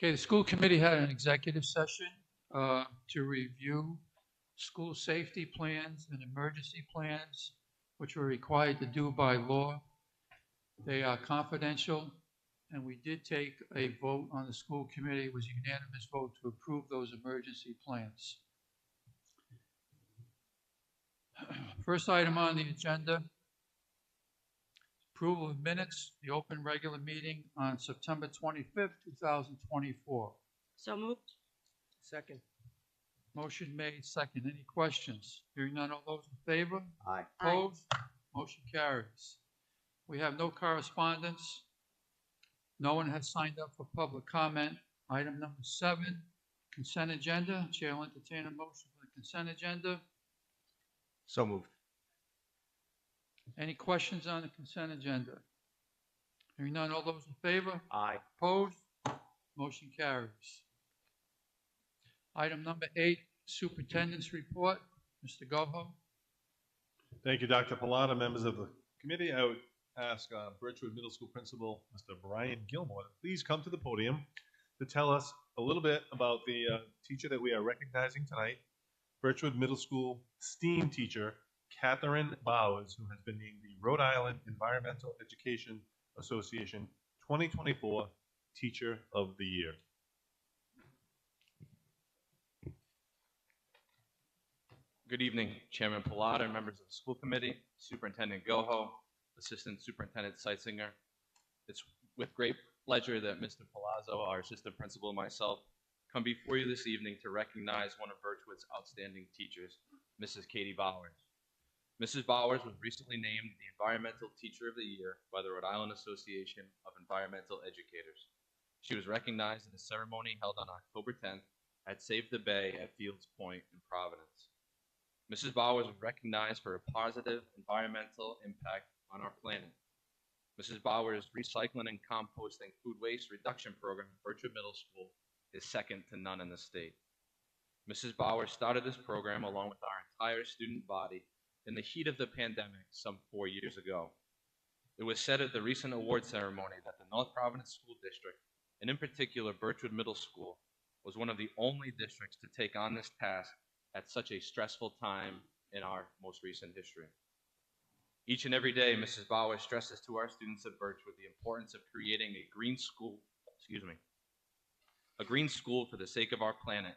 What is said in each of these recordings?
Okay, the school committee had an executive session to review school safety plans and emergency plans, which we're required to do by law. They are confidential, and we did take a vote on the school committee. It was a unanimous vote to approve those emergency plans. First item on the agenda, approval of minutes, the open regular meeting on September 25th, 2024. So moved. Second. Motion made, second. Any questions? Hearing none, all those in favor? Aye. Opposed? Motion carries. We have no correspondence. No one has signed up for public comment. Item number 7, consent agenda. Chair will entertain a motion for the consent agenda. So moved. Any questions on the consent agenda? Hearing none, all those in favor? Aye. Opposed? Motion carries. Item number 8, superintendent's report. Mr. Goho. Thank you, Dr. Pilata. Members of the committee, I would ask Birchwood Middle School Principal, Mr. Brian Gilmore, to please come to the podium to tell us a little bit about the teacher that we are recognizing tonight, Birchwood Middle School STEAM teacher, Catherine Bowers, who has been named the Rhode Island Environmental Education Association 2024 Teacher of the Year. Good evening, Chairman Pilata, members of the school committee, Superintendent Goho, Assistant Superintendent Seitzinger. It's with great pleasure that Mr. Palazzo, our assistant principal, and myself come before you this evening to recognize one of Birchwood's outstanding teachers, Mrs. Katie Bowers. Mrs. Bowers was recently named the Environmental Teacher of the Year by the Rhode Island Association of Environmental Educators. She was recognized in a ceremony held on October 10th at Save the Bay at Fields Point in Providence. Mrs. Bowers was recognized for a positive environmental impact on our planet. Mrs. Bowers' recycling and composting food waste reduction program at Birchwood Middle School is second to none in the state. Mrs. Bowers started this program along with our entire student body in the heat of the pandemic some 4 years ago. It was said at the recent award ceremony that the North Providence School District, and in particular Birchwood Middle School, was one of the only districts to take on this task at such a stressful time in our most recent history. Each and every day, Mrs. Bauer stresses to our students at Birchwood the importance of creating a green school for the sake of our planet,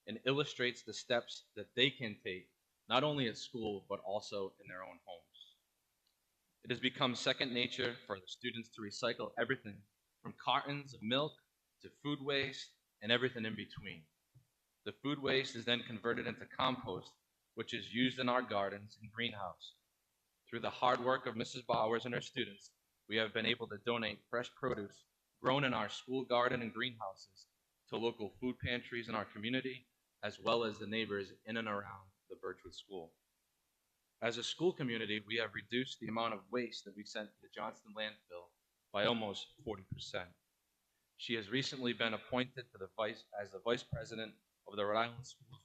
and illustrates the steps that they can take, not only at school, but also in their own homes. It has become second nature for the students to recycle everything from cartons of milk to food waste and everything in between. The food waste is then converted into compost, which is used in our gardens and greenhouse. Through the hard work of Mrs. Bowers and her students, we have been able to donate fresh produce grown in our school garden and greenhouses to local food pantries in our community, as well as the neighbors in and around the Birchwood School. As a school community, we have reduced the amount of waste that we sent to the Johnston landfill by almost 40%. She has recently been appointed to as the Vice President of the Rhode Island Schools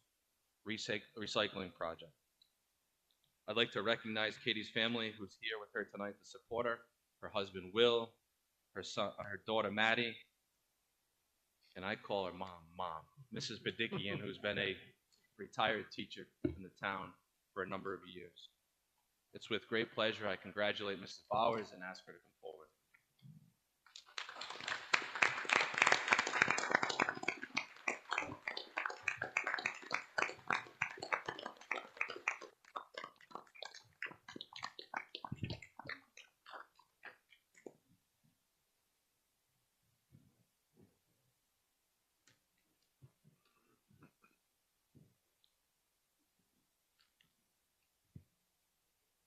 Recycling Project. I'd like to recognize Katie's family, who's here with her tonight to support her, her husband Will, her daughter Maddie, and I call her Mom, Mrs. Bedikian, who's been a retired teacher in the town for a number of years. It's with great pleasure I congratulate Mrs. Bowers and ask her to come forward.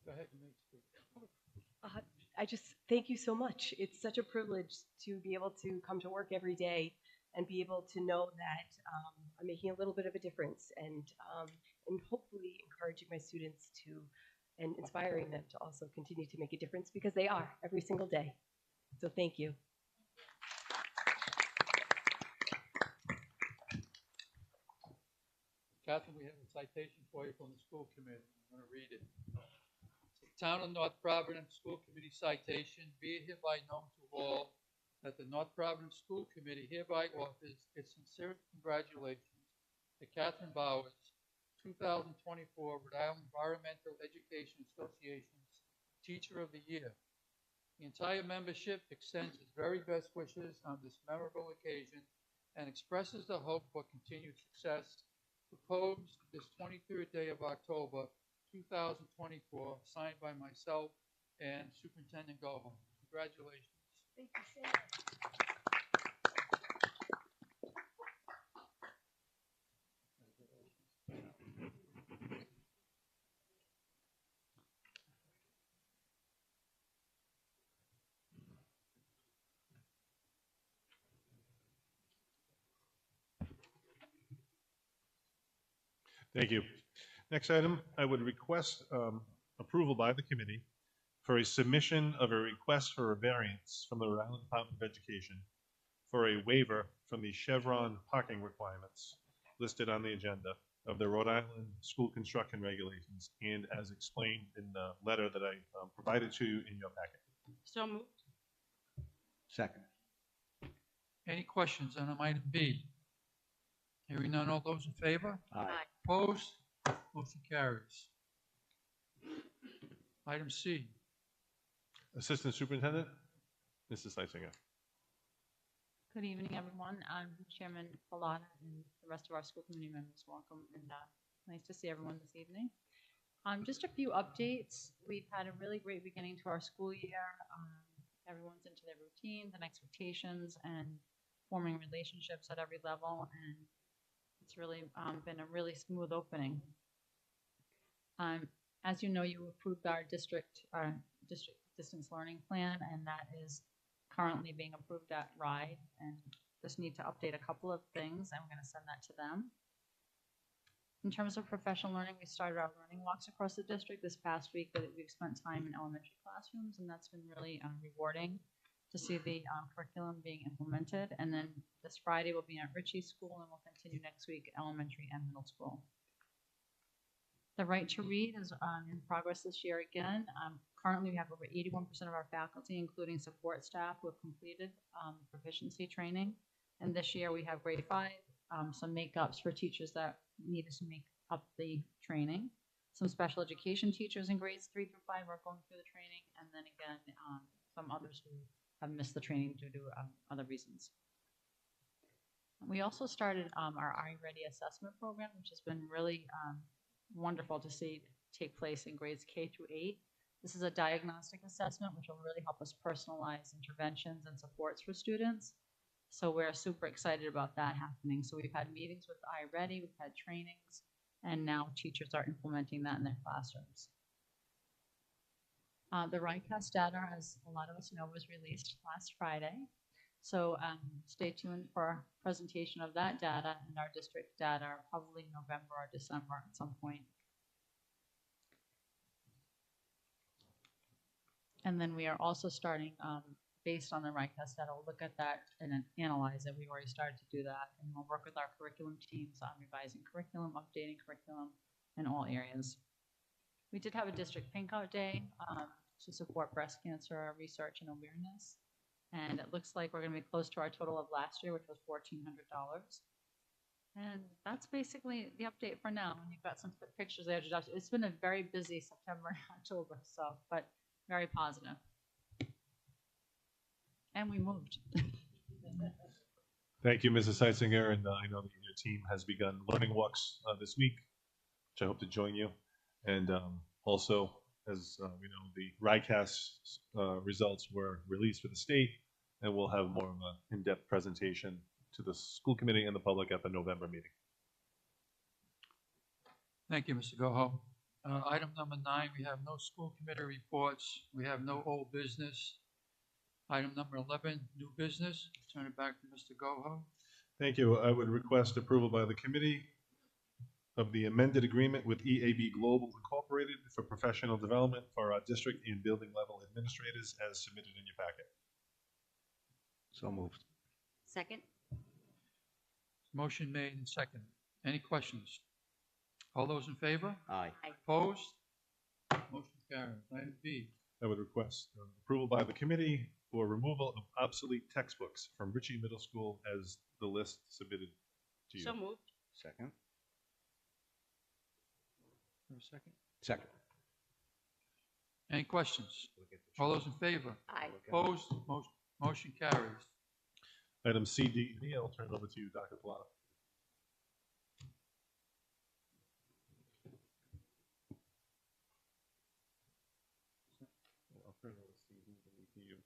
Go ahead, you may speak. I just thank you so much. It's such a privilege to be able to come to work every day and be able to know that I'm making a little bit of a difference and hopefully encouraging my students to and inspiring them to also continue to make a difference, because they are every single day. So thank you. Catherine, we have a citation for you from the school committee. I'm going to read it. Town of North Providence School Committee citation, be it hereby known to all that the North Providence School Committee hereby offers its sincere congratulations to Catherine Bowers, 2024 Rhode Island Environmental Education Association's Teacher of the Year. The entire membership extends its very best wishes on this memorable occasion and expresses the hope for continued success. Proposed this 23rd day of October, 2024, signed by myself and Superintendent Goho. Congratulations. Thank you so much. Thank you. Next item, I would request approval by the committee for a submission of a request for a variance from the Rhode Island Department of Education for a waiver from the Chevron parking requirements listed on the agenda of the Rhode Island School Construction Regulations and as explained in the letter that I provided to you in your packet. So moved. Second. Any questions on item B? Hearing none, all those in favor? Aye. Opposed? Motion carries. Item C. Assistant Superintendent, Mrs. Seisinger. Good evening, everyone. I'm Chairman Pallotta and the rest of our school committee members. Welcome, and nice to see everyone this evening. Just a few updates. We've had a really great beginning to our school year. Everyone's into their routines and expectations and forming relationships at every level, and it's really been a really smooth opening. As you know, you approved our district distance learning plan, and that is currently being approved at RIDE, and just need to update a couple of things. I'm going to send that to them. In terms of professional learning, we started our learning walks across the district this past week. That we've spent time in elementary classrooms, and that's been really rewarding to see the curriculum being implemented. And then this Friday we'll be at Ritchie School, and we'll continue next week elementary and middle school. The right to read is in progress this year again. Currently, we have over 81% of our faculty, including support staff, who have completed proficiency training. And this year we have grade 5, some makeups for teachers that needed to make up the training. Some special education teachers in grades 3 through 5 are going through the training. And then again, some others who have missed the training due to other reasons. We also started our iReady assessment program, which has been really wonderful to see take place in grades K through 8. This is a diagnostic assessment which will really help us personalize interventions and supports for students. So we're super excited about that happening. So we've had meetings with iReady, we've had trainings, and now teachers are implementing that in their classrooms. The RICAS data, as a lot of us know, was released last Friday. So stay tuned for a presentation of that data and our district data, probably November or December at some point. And then we are also starting, based on the RICAS data, we'll look at that and analyze it. We've already started to do that, and we'll work with our curriculum teams on revising curriculum, updating curriculum in all areas. We did have a district pink out day to support breast cancer research and awareness. And it looks like we're going to be close to our total of last year, which was $1,400. And that's basically the update for now. And you've got some pictures there. It's been a very busy September and October, so, but very positive. And we moved. Thank you, Mrs. Seisinger, and I know that your team has begun learning walks this week, which I hope to join you. And also, as we know, the RICAS results were released for the state, and we'll have more of an in-depth presentation to the school committee and the public at the November meeting. Thank you, Mr. Goho. Item number 9, we have no school committee reports. We have no old business. Item number 11, new business. Turn it back to Mr. Goho. Thank you. I would request approval by the committee of the amended agreement with EAB Global Incorporated for professional development for our district and building level administrators as submitted in your packet. So moved. Second. Motion made and seconded. Any questions? All those in favor? Aye. Opposed? Motion carries. Item B. I would request approval by the committee for removal of obsolete textbooks from Ritchie Middle School as the list submitted to you. So moved. Second. For a second. Second. Any questions? All those in favor? Aye. Opposed? Motion carries. Item C, D, and E, I'll turn it over to you, Dr. Pilata. I'll turn it over to C, D, and E to you.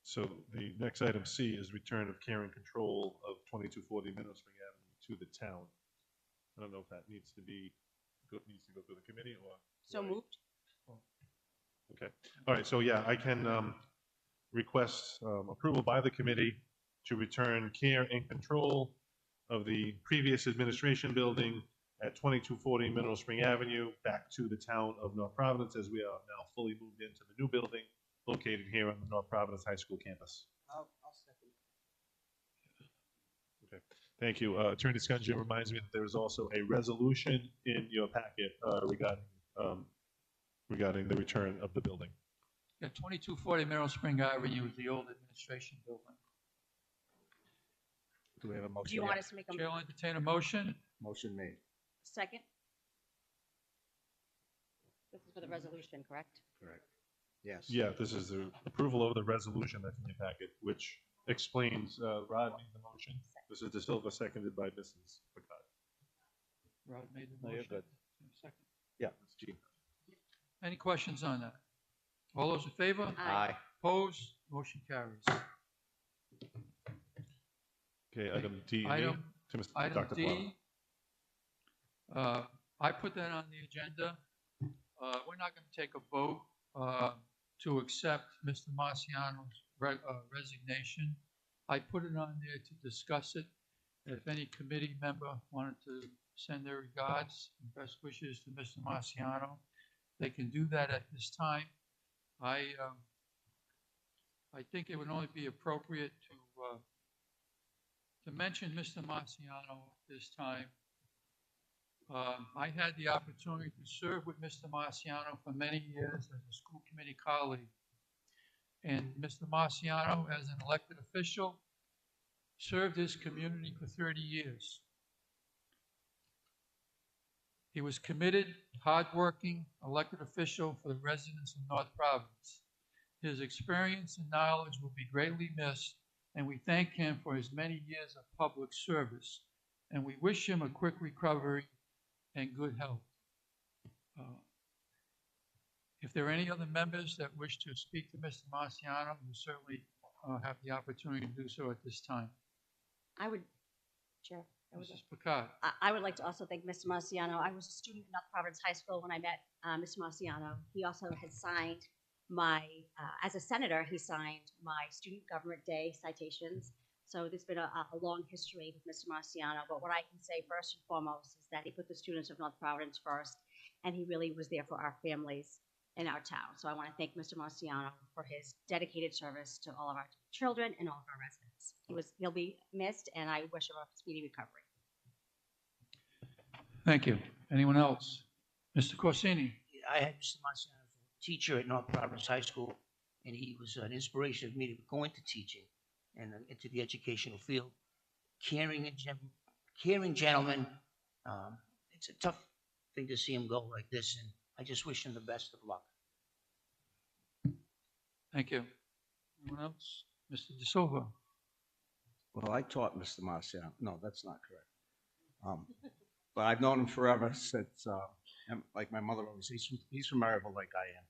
So the next item C is return of care and control of 2240 Meadow Spring Avenue to the town. I don't know if that needs to go through the committee or. So moved. Okay, all right, so yeah, I can request approval by the committee to return care and control of the previous administration building at 2240 Mineral Spring Avenue back to the town of North Providence, as we are now fully moved into the new building located here on the North Providence High School campus. I'll second. Okay, thank you. Attorney Scungio reminds me that there is also a resolution in your packet regarding the return of the building. Yeah, 2240 Merrill Spring Avenue is the old administration building. Do we have a motion? Do you want us to make Chair a will entertain a motion. Motion made. second? This is for the resolution, correct? Correct. Yes. Yeah, this is the approval of the resolution that's in your packet, which explains, Rod made the motion. Mrs. De Silva seconded by Mrs. Picard. Rod made the No, you're motion. good. Second. Yeah, it's G. Any questions on that? All those in favor? Aye. Opposed? Motion carries. Okay, item D. and E Item- to Mr. Item Dr. Plata. D, I put that on the agenda. We're not going to take a vote to accept Mr. Marciano's resignation. I put it on there to discuss it. If any committee member wanted to send their regards and best wishes to Mr. Marciano, they can do that at this time. I think it would only be appropriate to mention Mr. Marciano this time. I had the opportunity to serve with Mr. Marciano for many years as a school committee colleague. And Mr. Marciano, as an elected official, served his community for 30 years. He was committed, hardworking, elected official for the residents of North Providence. His experience and knowledge will be greatly missed, and we thank him for his many years of public service, and we wish him a quick recovery and good health. If there are any other members that wish to speak to Mr. Marciano, you certainly have the opportunity to do so at this time. I would, Chair, Mrs. Picard. I would like to also thank Mr. Marciano. I was a student at North Providence High School when I met Mr. Marciano. He also had signed my, as a senator, he signed my Student Government Day citations. So there's been a long history with Mr. Marciano, but what I can say first and foremost is that he put the students of North Providence first, and he really was there for our families in our town. So I want to thank Mr. Marciano for his dedicated service to all of our children and all of our residents. He'll be missed, and I wish him a speedy recovery. Thank you. Anyone else? Mr. Corsini. I had Mr. Marciano as a teacher at North Providence High School, and he was an inspiration of me to go into teaching and into the educational field. Caring gentleman. It's a tough thing to see him go like this, and I just wish him the best of luck. Thank you. Anyone else? Mr. De Silva. Well, I taught Mr. Marciano. No, that's not correct. But I've known him forever since, like my mother always says, he's from Maryville like I am.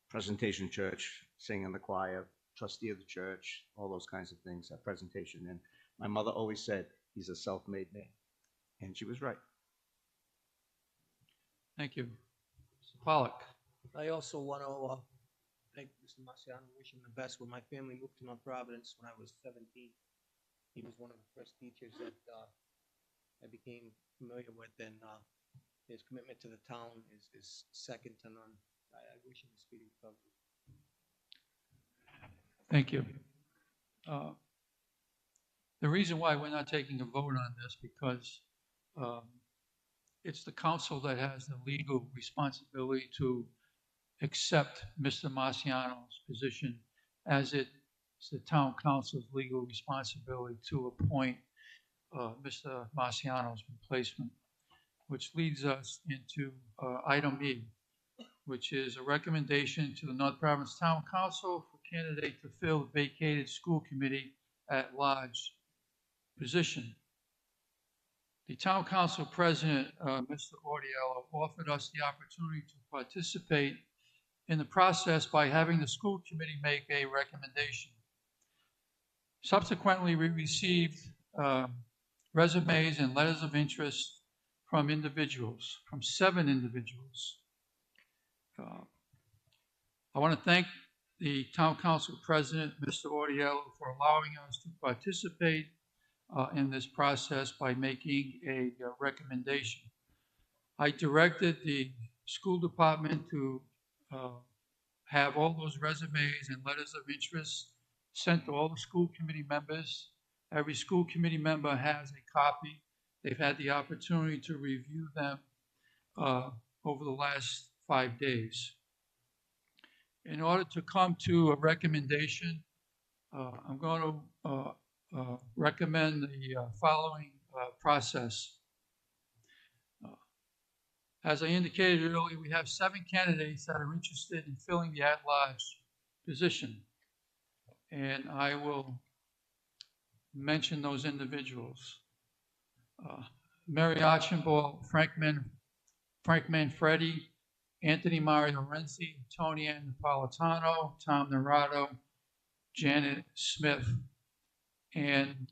Presentation church, sing in the choir, trustee of the church, all those kinds of things, that presentation. And my mother always said, he's a self-made man. And she was right. Thank you. Mr. Pollack. I also want to thank Mr. Marciano, wish him the best. When my family moved to North Providence when I was 17, he was one of the first teachers that I became familiar with, and his commitment to the town is second to none. I wish him a speedy recovery. Thank you. The reason why we're not taking a vote on this because it's the council that has the legal responsibility to accept Mr. Marciano's position, as it's the town council's legal responsibility to appoint Mr. Marciano's replacement, which leads us into item E, which is a recommendation to the North Providence Town Council for candidate to fill the vacated school committee at large position. The town council president, Mr. Audiello, offered us the opportunity to participate in the process by having the school committee make a recommendation. Subsequently, we received resumes and letters of interest from individuals, from 7 individuals. I want to thank the town council president, Mr. Audiello, for allowing us to participate in this process by making a recommendation. I directed the school department to have all those resumes and letters of interest sent to all the school committee members. Every school committee member has a copy. They've had the opportunity to review them over the last 5 days. In order to come to a recommendation, I'm going to recommend the following process. As I indicated earlier, we have 7 candidates that are interested in filling the at-large position, and I will mention those individuals. Mary Archibald, Frank Manfredi, Anthony Mario Renzi, Tony Ann Napolitano, Tom Narado, Janet Smith, and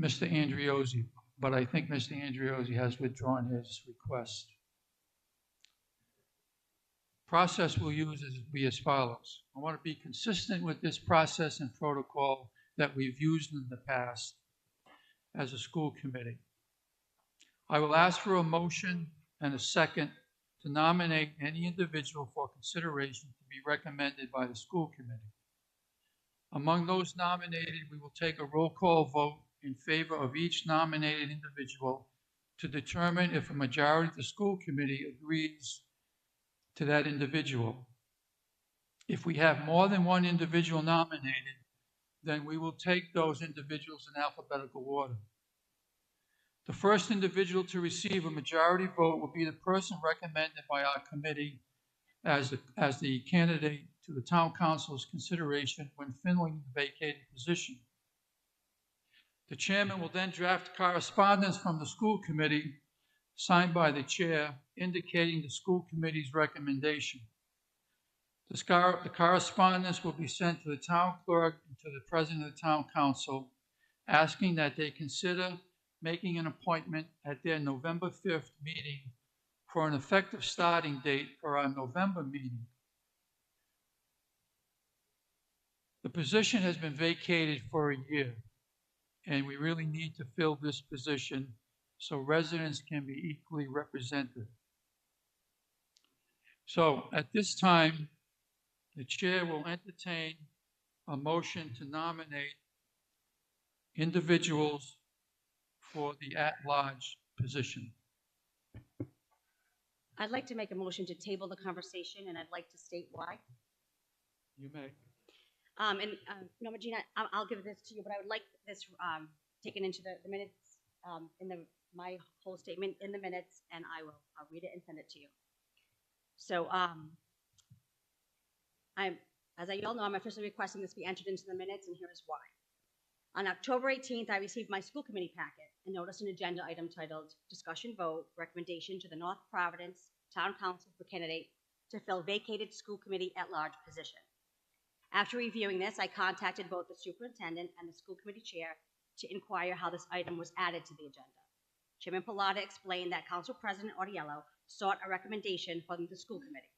Mr. Andriozzi, but I think Mr. Andriozzi has withdrawn his request. Process we'll use is be as follows. I want to be consistent with this process and protocol that we've used in the past as a school committee. I will ask for a motion and a second to nominate any individual for consideration to be recommended by the school committee. Among those nominated, we will take a roll call vote in favor of each nominated individual to determine if a majority of the school committee agrees to that individual. If we have more than one individual nominated, then we will take those individuals in alphabetical order. The first individual to receive a majority vote will be the person recommended by our committee as the candidate to the town council's consideration when filling the vacated position. The chairman will then draft correspondence from the school committee signed by the chair indicating the school committee's recommendation. The correspondence will be sent to the town clerk and to the president of the town council, asking that they consider making an appointment at their November 5th meeting for an effective starting date for our November meeting. The position has been vacated for a year, and we really need to fill this position so residents can be equally represented. So at this time, the chair will entertain a motion to nominate individuals for the at-large position. I'd like to make a motion to table the conversation, and I'd like to state why. You may. Norma Jean, I'll give this to you, but I would like this taken into the minutes, my whole statement in the minutes, and I'll read it and send it to you. So, as you all know, I'm officially requesting this be entered into the minutes, and here is why. On October 18th, I received my school committee packet and noticed an agenda item titled Discussion Vote Recommendation to the North Providence Town Council for Candidate to Fill Vacated School Committee at Large Position. After reviewing this, I contacted both the superintendent and the school committee chair to inquire how this item was added to the agenda. Chairman Pilata explained that Council President Audiello sought a recommendation from the school committee.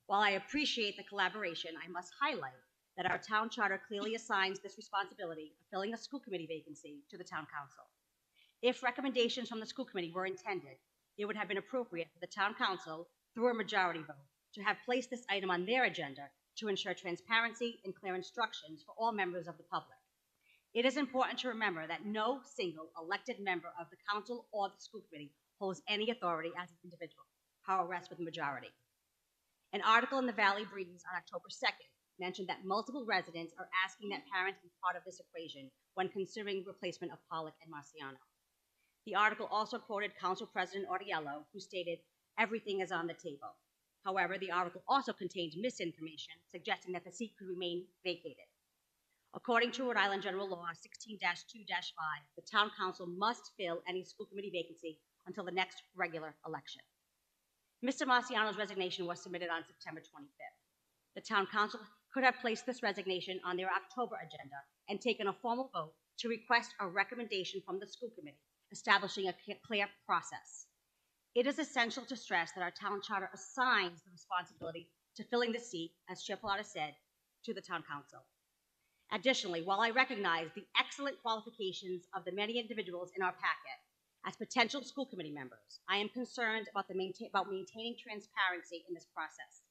While I appreciate the collaboration, I must highlight that our town charter clearly assigns this responsibility of filling a school committee vacancy to the town council. If recommendations from the school committee were intended, it would have been appropriate for the town council, through a majority vote, to have placed this item on their agenda to ensure transparency and clear instructions for all members of the public. It is important to remember that no single elected member of the council or the school committee holds any authority as an individual. Power rests with the majority. An article in the Valley Breeze on October 2nd mentioned that multiple residents are asking that parents be part of this equation when considering replacement of Pollock and Marciano. The article also quoted Council President Oriello, who stated, "Everything is on the table." However, the article also contained misinformation suggesting that the seat could remain vacated. According to Rhode Island General Law 16-2-5, the Town Council must fill any school committee vacancy until the next regular election. Mr. Marciano's resignation was submitted on September 25th. The Town Council could have placed this resignation on their October agenda and taken a formal vote to request a recommendation from the school committee, establishing a clear process. It is essential to stress that our town charter assigns the responsibility to filling the seat, as Chair Pilata said, to the Town Council. Additionally, while I recognize the excellent qualifications of the many individuals in our packet as potential school committee members, I am concerned about maintaining transparency in this process.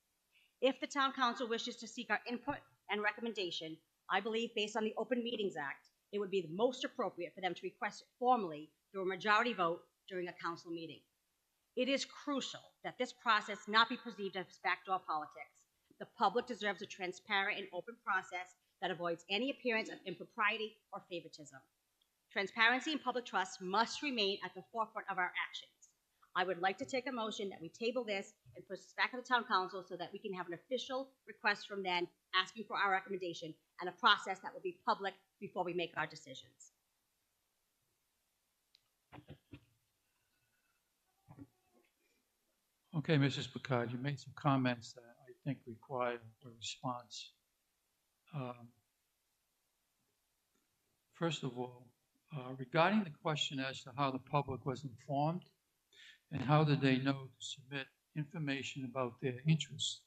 If the Town Council wishes to seek our input and recommendation, I believe based on the Open Meetings Act, it would be the most appropriate for them to request it formally through a majority vote during a council meeting. It is crucial that this process not be perceived as backdoor politics. The public deserves a transparent and open process that avoids any appearance of impropriety or favoritism. Transparency and public trust must remain at the forefront of our actions. I would like to take a motion that we table this and push this back to the Town Council so that we can have an official request from them asking for our recommendation and a process that will be public before we make our decisions. Okay, Mrs. Picard, you made some comments that I think require a response. First of all, regarding the question as to how the public was informed and how did they know to submit information about their interests,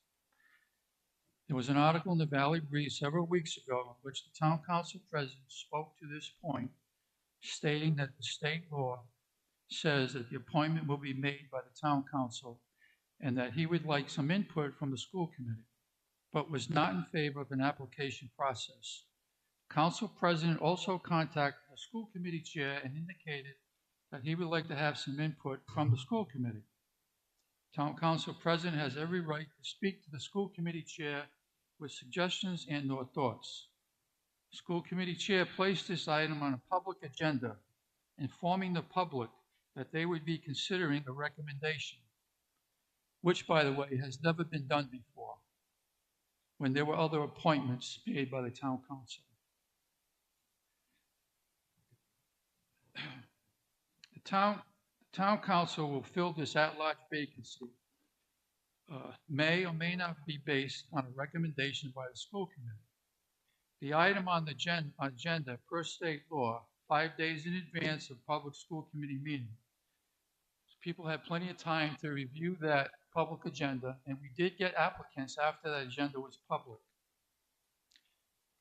there was an article in the Valley Breeze several weeks ago in which the Town Council President spoke to this point, stating that the state law says that the appointment will be made by the Town Council and that he would like some input from the school committee, but was not in favor of an application process. Council President also contacted the school committee chair and indicated that he would like to have some input from the school committee. Town Council President has every right to speak to the school committee chair with suggestions and or thoughts. School committee chair placed this item on a public agenda, informing the public that they would be considering a recommendation, which, by the way, has never been done before, when there were other appointments made by the Town Council. The town Council will fill this at-large vacancy. May or may not be based on a recommendation by the school committee. The item on the agenda per state law, 5 days in advance of public school committee meeting. So people have plenty of time to review that public agenda, and we did get applicants after that agenda was public.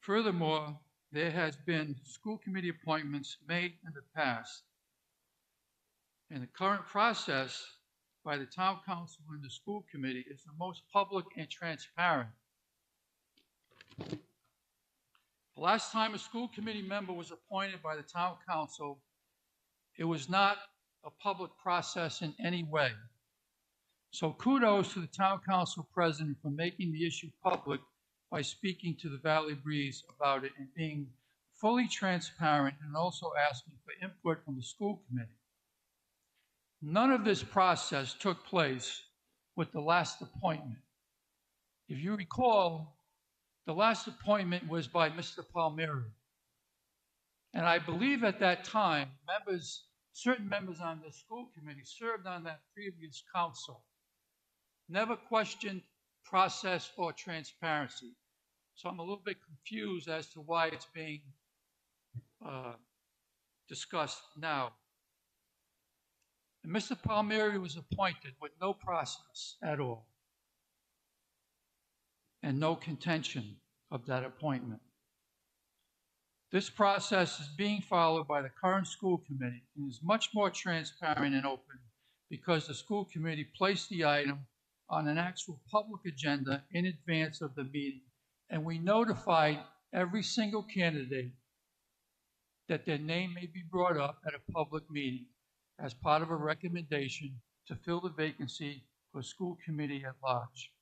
Furthermore, there has been school committee appointments made in the past, and the current process by the Town Council and the school committee is the most public and transparent. The last time a school committee member was appointed by the Town Council, it was not a public process in any way. So kudos to the Town Council President for making the issue public by speaking to the Valley Breeze about it and being fully transparent and also asking for input from the school committee. None of this process took place with the last appointment. If you recall, the last appointment was by Mr. Palmieri. And I believe at that time, certain members on the school committee served on that previous council, never questioned process or transparency. So I'm a little bit confused as to why it's being discussed now. And Mr. Palmieri was appointed with no process at all and no contention of that appointment. This process is being followed by the current school committee and is much more transparent and open because the school committee placed the item on an actual public agenda in advance of the meeting, and we notified every single candidate that their name may be brought up at a public meeting as part of a recommendation to fill the vacancy for school committee at large.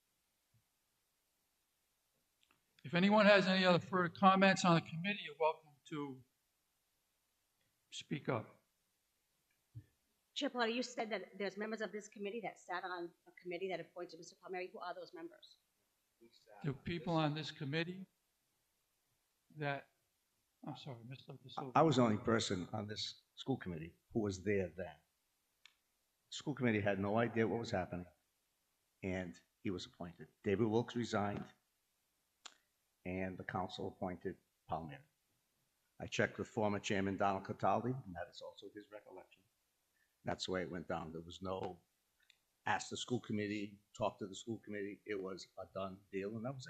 If anyone has any other further comments on the committee, you're welcome to speak up. Chair Potter, you said that there's members of this committee that sat on a committee that appointed Mr. Palmieri. Who are those members? The people on this committee that, I'm sorry, Mr. De Silva. I was the only person on this school committee who was there then. The school committee had no idea what was happening, and he was appointed. David Wilkes resigned, and the council appointed Palmieri. I checked with former chairman Donald Cataldi, and that is also his recollection. That's the way it went down. There was no ask the school committee, talk to the school committee. It was a done deal, and that was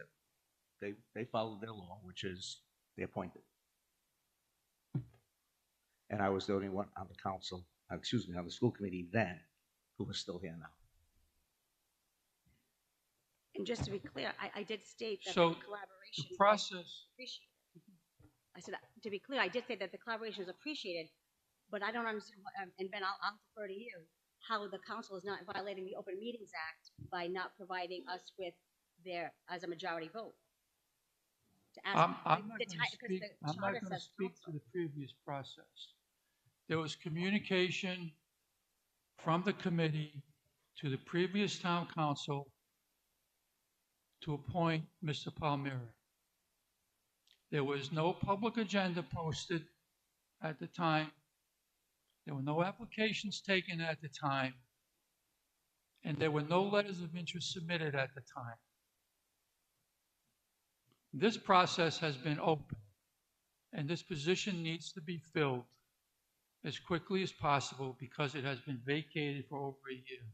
it. They followed their law, which is they appointed. And I was the only one on the council, on the school committee then, who was still here now. And just to be clear, I did state that So the collaboration the process, was appreciated. I said, to be clear, I did say that the collaboration is appreciated, but I don't understand, and Ben, I'll defer to you, how the council is not violating the Open Meetings Act by not providing us with their, as a majority vote. To ask, I'm not the going ti- to 'cause speak, the I'm not charter going to says speak to council. the previous process. There was communication from the committee to the previous town council to appoint Mr. Palmieri. There was no public agenda posted at the time. There were no applications taken at the time. And there were no letters of interest submitted at the time. This process has been open, and this position needs to be filled as quickly as possible because it has been vacated for over a year.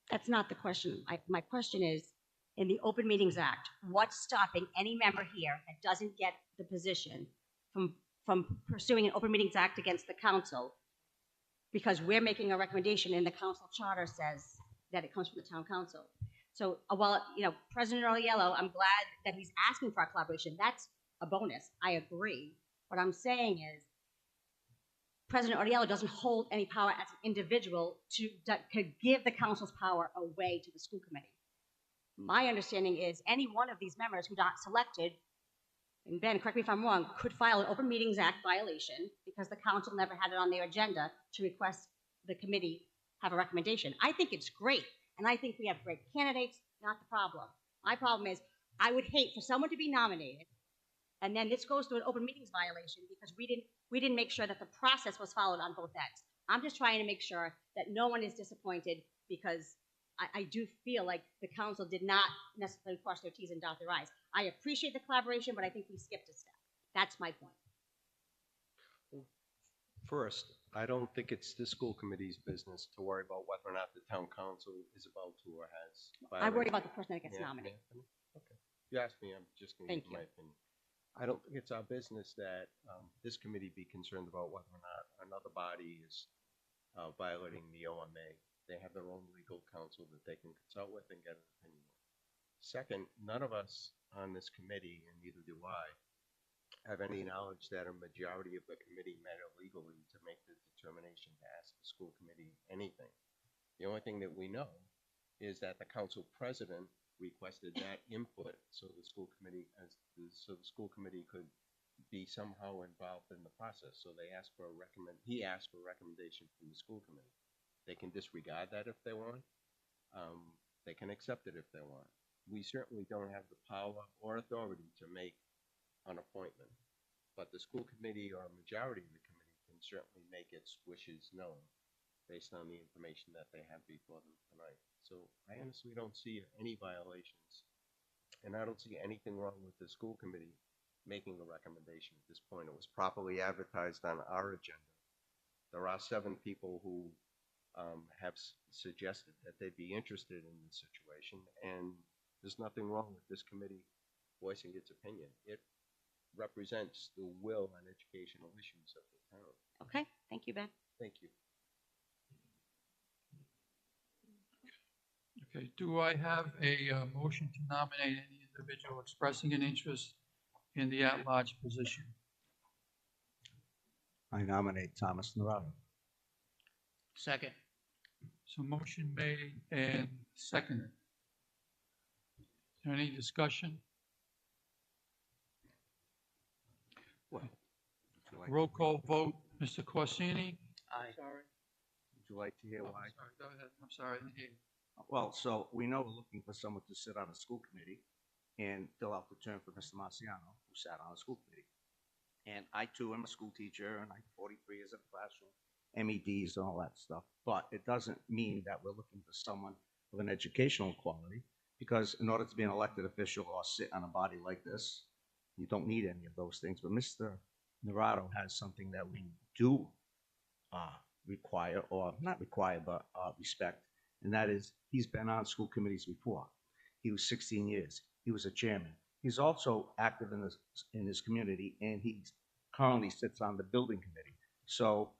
That's not the question. My question is, in the Open Meetings Act, what's stopping any member here that doesn't get the position from pursuing an Open Meetings Act against the council? Because we're making a recommendation and the council charter says that it comes from the town council. So while, President Oriello, I'm glad that he's asking for our collaboration. That's a bonus. I agree. What I'm saying is, President Oriello doesn't hold any power as an individual to give the council's power away to the school committee. My understanding is any one of these members who got selected, and Ben, correct me if I'm wrong, could file an Open Meetings Act violation because the council never had it on their agenda to request the committee have a recommendation. I think it's great, and I think we have great candidates, not the problem. My problem is I would hate for someone to be nominated, and then this goes to an open meetings violation because we didn't make sure that the process was followed on both ends. I'm just trying to make sure that no one is disappointed because I do feel like the council did not necessarily cross their T's and dot their I's. I appreciate the collaboration, but I think we skipped a step. That's my point. First, I don't think it's the school committee's business to worry about whether or not the town council is about to or has. I worry violated. about the person that gets Yeah, nominated. yeah, okay. You asked me, I'm just going to Thank give my opinion. I don't think it's our business that this committee be concerned about whether or not another body is violating the OMA. They have their own legal counsel that they can consult with and get an opinion with. Second, none of us on this committee, and neither do I, have any knowledge that a majority of the committee met illegally to make the determination to ask the school committee anything. The only thing that we know is that the council president requested that input so the school committee could be somehow involved in the process. So he asked for a recommendation from the school committee. They can disregard that if they want. They can accept it if they want. We certainly don't have the power or authority to make an appointment, but the school committee or a majority of the committee can certainly make its wishes known based on the information that they have before them tonight. So I honestly don't see any violations, and I don't see anything wrong with the school committee making a recommendation at this point. It was properly advertised on our agenda. There are 7 people who have suggested that they'd be interested in this situation, and there's nothing wrong with this committee voicing its opinion. It represents the will on educational issues of the town. Okay, thank you, Ben. Thank you. Okay, do I have a motion to nominate any individual expressing an interest in the at-large position? I nominate Thomas Narado. Second. So motion made and seconded. Is there any discussion? Well, would you like, Roll call vote, Mr. Corsini? Aye. Sorry. would you like to hear Oh, why? I'm sorry, go ahead. I'm sorry, I didn't hear you. Well, so we know we're looking for someone to sit on a school committee and fill out the term for Mr. Marciano, who sat on a school committee. And I too am a school teacher, and I'm 43 years in the classroom, MEDs and all that stuff. But it doesn't mean that we're looking for someone of an educational quality, because in order to be an elected official or sit on a body like this, you don't need any of those things. But Mr. Navarro has something that we do require, or not require, but respect, and that is he's been on school committees before. He was 16 years. He was a chairman. He's also active in his community, and he currently sits on the building committee. So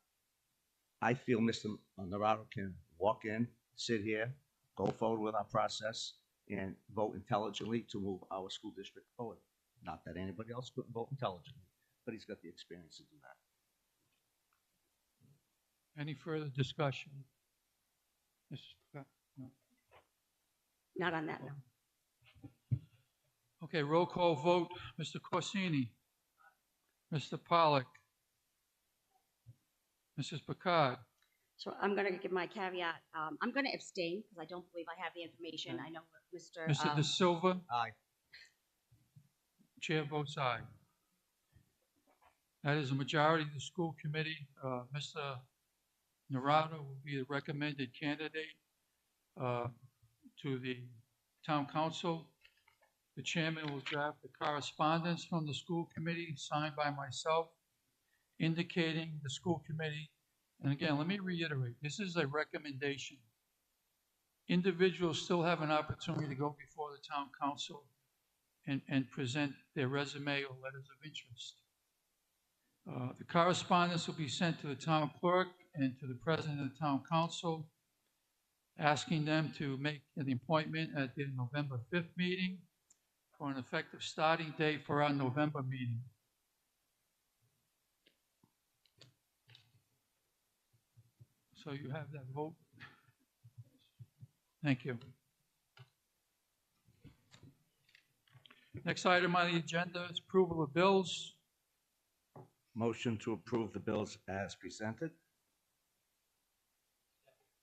I feel Mr. Navarro can walk in, sit here, go forward with our process, and vote intelligently to move our school district forward. Not that anybody else couldn't vote intelligently, but he's got the experience to do that. Any further discussion? Mrs. Scott? No. Not on that, no. Okay, roll call vote, Mr. Corsini? Mr. Pollak? Mrs. Picard? So I'm going to give my caveat. I'm going to abstain because I don't believe I have the information. I know Mr. Mr. De Silva? Aye. Chair votes aye. That is a majority of the school committee. Mr. Narado will be the recommended candidate to the town council. The chairman will draft the correspondence from the school committee signed by myself indicating the school committee. And again, let me reiterate, this is a recommendation. Individuals still have an opportunity to go before the town council and present their resume or letters of interest. The correspondence will be sent to the town clerk and to the president of the town council, asking them to make an appointment at their November 5th meeting for an effective starting date for our November meeting. So you have that vote. Thank you. Next item on the agenda is approval of bills. Motion to approve the bills as presented.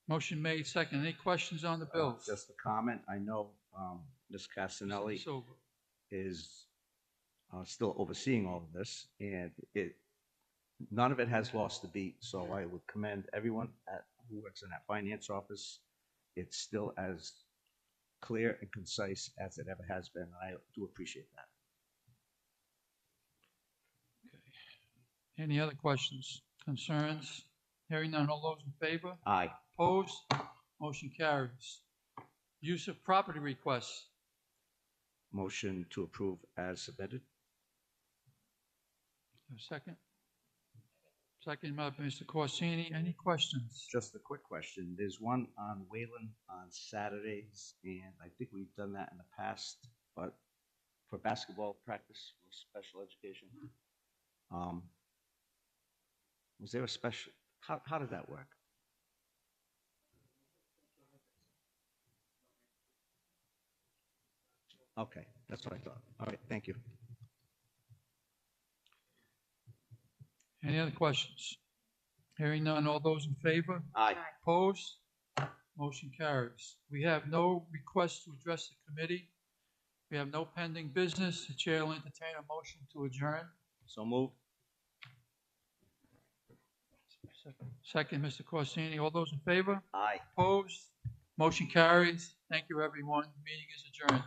Motion made, second. Any questions on the bills? Just a comment. I know Ms. Mr. Casanelli Silva. is still overseeing all of this, and none of it has lost a beat. So I would commend everyone who works in that finance office. It's still as clear and concise as it ever has been. I do appreciate that. Any other questions, concerns? Hearing none, all those in favor? Aye. Opposed? Motion carries. Use of property requests. Motion to approve as submitted. A second? Second by Mr. Corsini. Any questions? Just a quick question. There's one on Wayland on Saturdays, and I think we've done that in the past, but for basketball practice or special education. Was there a special, how did that work? Okay, that's what I thought. All right, thank you. Any other questions? Hearing none, all those in favor? Aye. Opposed? Motion carries. We have no requests to address the committee. We have no pending business. The chair will entertain a motion to adjourn. So moved. Second, Mr. Corsini. All those in favor? Aye. Opposed? Motion carries. Thank you, everyone. The meeting is adjourned.